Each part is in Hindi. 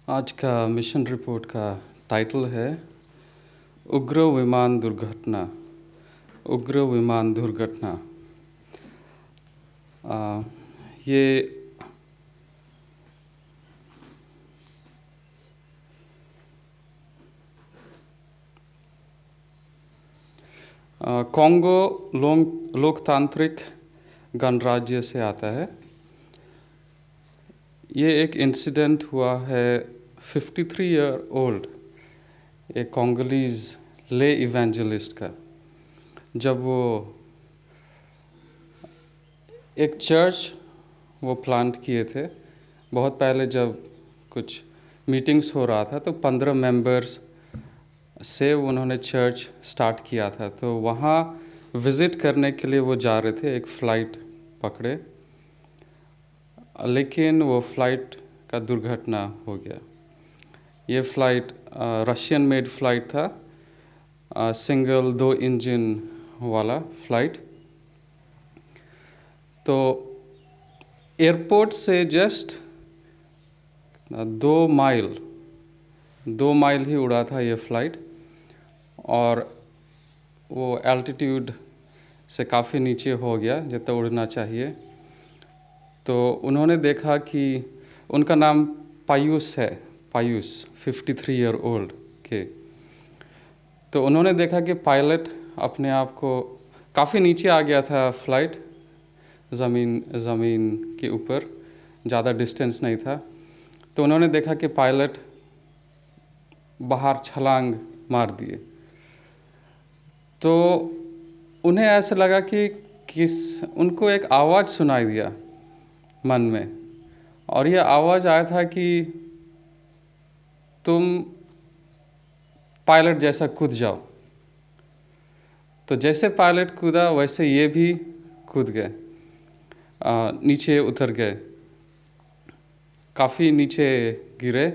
आज का मिशन रिपोर्ट का टाइटल है उग्र विमान दुर्घटना। उग्र विमान दुर्घटना। ये कॉन्गो लोकतांत्रिक गणराज्य से आता है। ये एक इंसिडेंट हुआ है 53 ईयर ओल्ड एक कॉन्गोलीज ले इवेंजलिस्ट का, जब वो एक चर्च वो प्लांट किए थे। बहुत पहले जब कुछ मीटिंग्स हो रहा था तो 15 मेंबर्स से उन्होंने चर्च स्टार्ट किया था। तो वहाँ विज़िट करने के लिए वो जा रहे थे, एक फ़्लाइट पकड़े, लेकिन वो फ़्लाइट का दुर्घटना हो गया। ये फ़्लाइट रशियन मेड फ़्लाइट था, सिंगल 2 इंजन वाला फ़्लाइट। तो एयरपोर्ट से जस्ट 2 माइल ही उड़ा था ये फ़्लाइट, और वो एल्टीट्यूड से काफ़ी नीचे हो गया जितना उड़ना चाहिए। तो उन्होंने देखा कि उनका नाम पायूस है, पायूस 53 ईयर ओल्ड के। तो उन्होंने देखा कि पायलट अपने आप को काफ़ी नीचे आ गया था, फ़्लाइट ज़मीन के ऊपर ज़्यादा डिस्टेंस नहीं था। तो उन्होंने देखा कि पायलट बाहर छलांग मार दिए। तो उन्हें ऐसा लगा कि उनको एक आवाज़ सुनाई दिया मन में, और यह आवाज़ आया था कि तुम पायलट जैसा कूद जाओ। तो जैसे पायलट कूदा वैसे ये भी कूद गए, नीचे उतर गए, काफ़ी नीचे गिरे।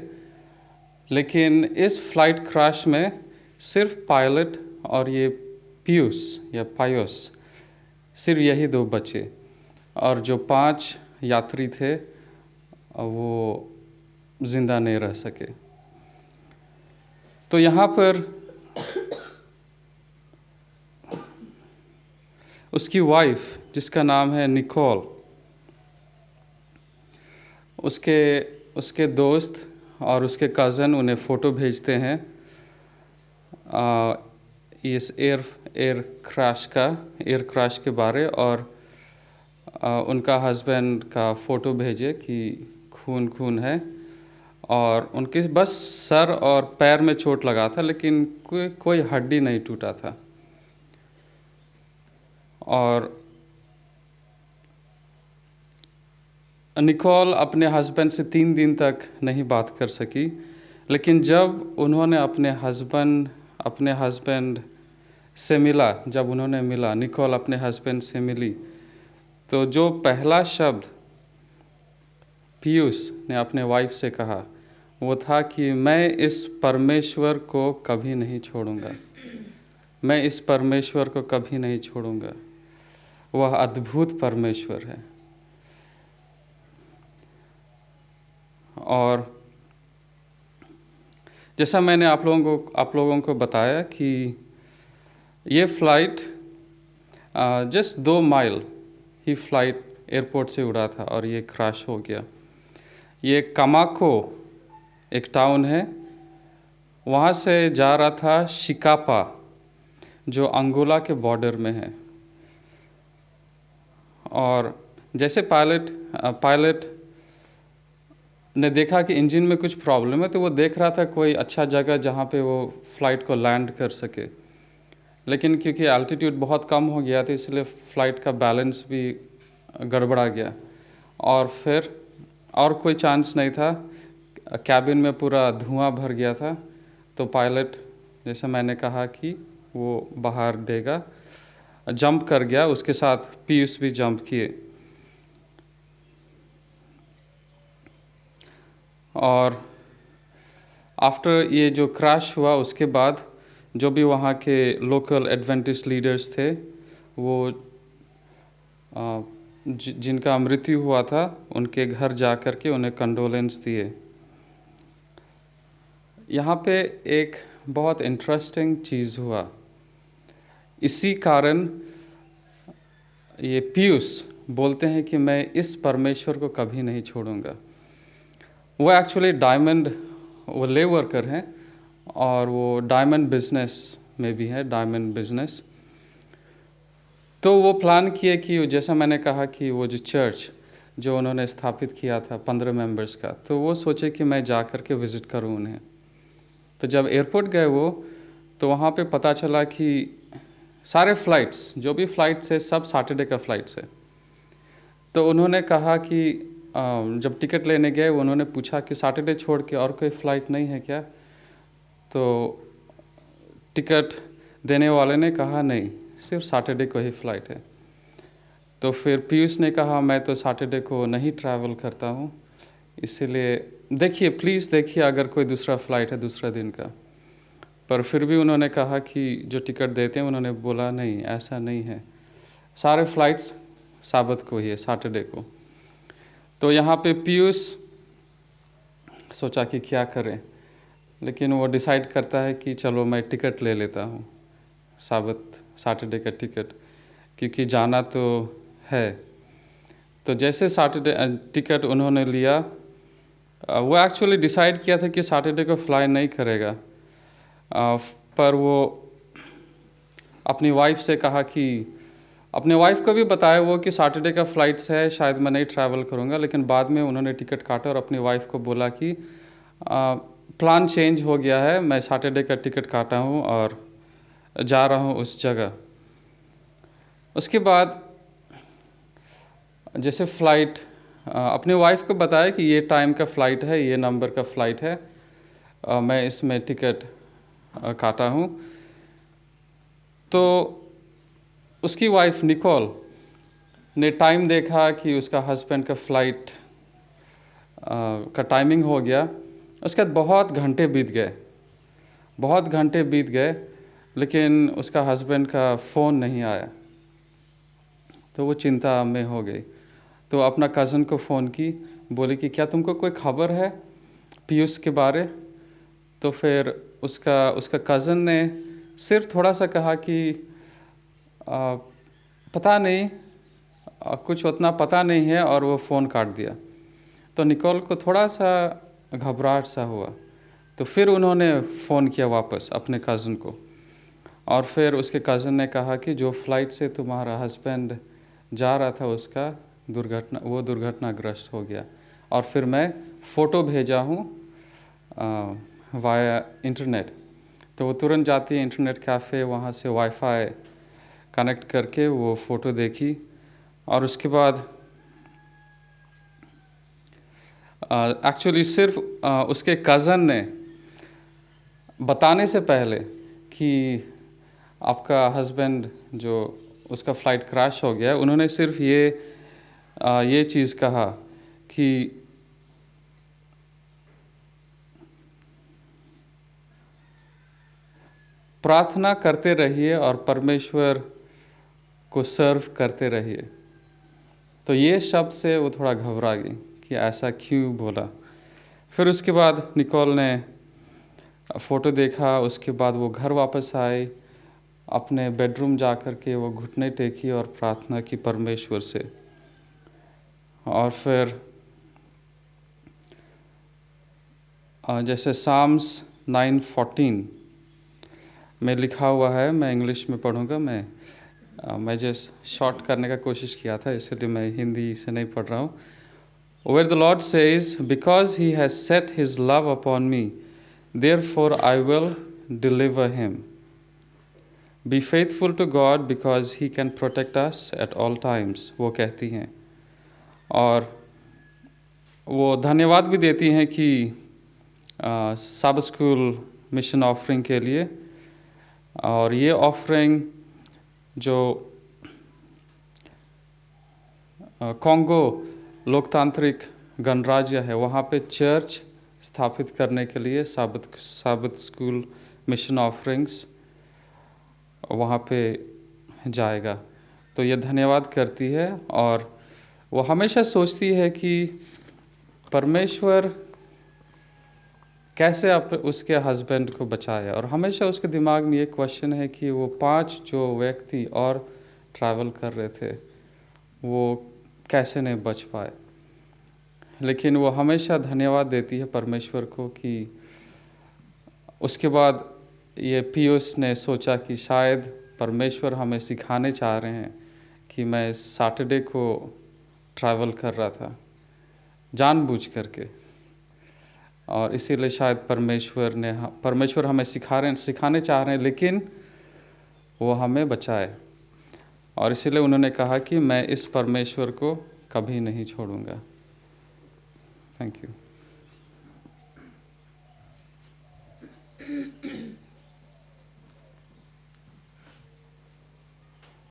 लेकिन इस फ्लाइट क्रैश में सिर्फ पायलट और ये पायोस सिर्फ यही 2 बचे, और जो 5 यात्री थे वो ज़िंदा नहीं रह सके। तो यहाँ पर उसकी वाइफ, जिसका नाम है निकोल, उसके दोस्त और उसके कज़न उन्हें फ़ोटो भेजते हैं इस एयर क्रैश के बारे, और उनका हस्बैंड का फ़ोटो भेजे कि खून है, और उनके बस सर और पैर में चोट लगा था, लेकिन कोई हड्डी नहीं टूटा था। और निकोल अपने हस्बैंड से 3 दिन तक नहीं बात कर सकी, लेकिन जब उन्होंने अपने हस्बैंड से मिला, जब उन्होंने मिला, निकोल अपने हस्बैंड से मिली, तो जो पहला शब्द पीयूष ने अपने वाइफ से कहा वो था कि मैं इस परमेश्वर को कभी नहीं छोड़ूंगा, मैं इस परमेश्वर को कभी नहीं छोड़ूंगा, वह अद्भुत परमेश्वर है। और जैसा मैंने आप लोगों को बताया कि ये फ़्लाइट जस्ट 2 माइल ही फ़्लाइट एयरपोर्ट से उड़ा था और ये क्रैश हो गया। ये कमाको एक टाउन है, वहाँ से जा रहा था शिकापा, जो अंगोला के बॉर्डर में है। और जैसे पायलट ने देखा कि इंजन में कुछ प्रॉब्लम है, तो वो देख रहा था कोई अच्छा जगह जहाँ पे वो फ़्लाइट को लैंड कर सके। लेकिन क्योंकि एल्टीट्यूड बहुत कम हो गया था, इसलिए फ़्लाइट का बैलेंस भी गड़बड़ा गया, और फिर और कोई चांस नहीं था। कैबिन में पूरा धुआं भर गया था। तो पायलट, जैसे मैंने कहा कि वो बाहर देगा, जंप कर गया, उसके साथ पीयूष भी जंप किए। और आफ्टर ये जो क्रैश हुआ उसके बाद जो भी वहाँ के लोकल एडवेंटिस्ट लीडर्स थे, वो जिनका मृत्यु हुआ था उनके घर जा कर के उन्हें कंडोलेंस दिए। यहाँ पे एक बहुत इंटरेस्टिंग चीज़ हुआ। इसी कारण ये पीयूष बोलते हैं कि मैं इस परमेश्वर को कभी नहीं छोड़ूंगा। वो एक्चुअली डायमंड, वो ले वर्कर हैं और वो डायमंड बिजनेस में भी है, डायमंड बिजनेस। तो वो प्लान किए कि जैसा मैंने कहा कि वो जो चर्च जो उन्होंने स्थापित किया था 15 मेंबर्स का, तो वो सोचे कि मैं जा कर के विज़िट करूँ उन्हें। तो जब एयरपोर्ट गए वो, तो वहाँ पे पता चला कि सारे फ़्लाइट्स, जो भी फ़्लाइट्स है, सब सैटरडे का फ़्लाइट्स है। तो उन्होंने कहा कि जब टिकट लेने गए, उन्होंने पूछा कि सैटरडे छोड़ के और कोई फ़्लाइट नहीं है क्या? तो टिकट देने वाले ने कहा नहीं, सिर्फ सैटरडे को ही फ़्लाइट है। तो फिर पीयूष ने कहा मैं तो सैटरडे को नहीं ट्रैवल करता हूँ, इसीलिए देखिए, प्लीज़ देखिए अगर कोई दूसरा फ़्लाइट है दूसरा दिन का। पर फिर भी उन्होंने कहा कि जो टिकट देते हैं, उन्होंने बोला नहीं, ऐसा नहीं है, सारे फ़्लाइट्स साबत को ही है, सैटरडे को। तो यहाँ पे पीयूष सोचा कि क्या करें, लेकिन वो डिसाइड करता है कि चलो मैं टिकट ले लेता हूँ, साबत सैटरडे का टिकट, क्योंकि जाना तो है। तो जैसे सैटरडे टिकट उन्होंने लिया, वो एक्चुअली डिसाइड किया था कि सैटरडे को फ्लाई नहीं करेगा, पर वो अपनी वाइफ से कहा कि अपने वाइफ को भी बताया वो कि सैटरडे का फ़्लाइट्स है, शायद मैं नहीं ट्रैवल करूँगा। लेकिन बाद में उन्होंने टिकट काटा और अपनी वाइफ को बोला कि प्लान चेंज हो गया है, मैं सैटरडे का टिकट काटा हूँ और जा रहा हूँ उस जगह। उसके बाद जैसे फ़्लाइट, अपनी वाइफ को बताया कि ये टाइम का फ़्लाइट है, ये नंबर का फ़्लाइट है, मैं इसमें टिकट काटा हूँ। तो उसकी वाइफ निकोल ने टाइम देखा कि उसका हस्बैंड का फ़्लाइट का टाइमिंग हो गया। उसके बाद बहुत घंटे बीत गए, बहुत घंटे बीत गए, लेकिन उसका हस्बैंड का फ़ोन नहीं आया। तो वो चिंता में हो गई, तो अपना कज़न को फ़ोन की, बोली कि क्या तुमको कोई खबर है पीयूष के बारे? तो फिर उसका कज़न ने सिर्फ थोड़ा सा कहा कि पता नहीं, कुछ उतना पता नहीं है, और वो फ़ोन काट दिया। तो निकोल को थोड़ा सा घबराहट सा हुआ। तो फिर उन्होंने फ़ोन किया वापस अपने कज़न को, और फिर उसके कज़न ने कहा कि जो फ़्लाइट से तुम्हारा हस्बैंड जा रहा था उसका दुर्घटनाग्रस्त हो गया। और फिर मैं फ़ोटो भेजा हूँ वाया इंटरनेट। तो वो तुरंत जाती है इंटरनेट कैफ़े, वहाँ से वाईफाई कनेक्ट करके वो फ़ोटो देखी, और उसके बाद एक्चुअली सिर्फ उसके कज़न ने बताने से पहले कि आपका हस्बैंड जो उसका फ़्लाइट क्रैश हो गया, उन्होंने सिर्फ ये चीज़ कहा कि प्रार्थना करते रहिए और परमेश्वर को सर्व करते रहिए। तो ये शब्द से वो थोड़ा घबरा गई कि ऐसा क्यों बोला। फिर उसके बाद निकोल ने फ़ोटो देखा, उसके बाद वो घर वापस आए, अपने बेडरूम जा कर के वो घुटने टेकी और प्रार्थना की परमेश्वर से। और फिर जैसे साम्स 9:14 में लिखा हुआ है, मैं इंग्लिश में पढ़ूँगा, मैं जस्ट शॉर्ट करने का कोशिश किया था, इसलिए मैं हिंदी से नहीं पढ़ रहा हूँ। Where the Lord says, because he has set his love upon me, therefore I will deliver him. Be faithful to God because he can protect us at all times, वो कहती हैं। और वो धन्यवाद भी देती हैं कि सब स्कूल मिशन ऑफरिंग के लिए। और ये ऑफरिंग जो कॉन्गो लोकतांत्रिक गणराज्य है, वहाँ पे चर्च स्थापित करने के लिए साबत स्कूल मिशन ऑफरिंग्स वहाँ पे जाएगा। तो ये धन्यवाद करती है, और वो हमेशा सोचती है कि परमेश्वर कैसे आप उसके हस्बैंड को बचाया। और हमेशा उसके दिमाग में ये क्वेश्चन है कि वो 5 जो व्यक्ति और ट्रैवल कर रहे थे वो कैसे नहीं बच पाए। लेकिन वो हमेशा धन्यवाद देती है परमेश्वर को कि उसके बाद ये पीयूष ने सोचा कि शायद परमेश्वर हमें सिखाने चाह रहे हैं कि मैं सैटरडे को ट्रैवल कर रहा था जानबूझ करके, और इसीलिए शायद परमेश्वर हमें सिखाने चाह रहे हैं, लेकिन वो हमें बचाए। और इसीलिए उन्होंने कहा कि मैं इस परमेश्वर को कभी नहीं छोड़ूंगा। Thank you.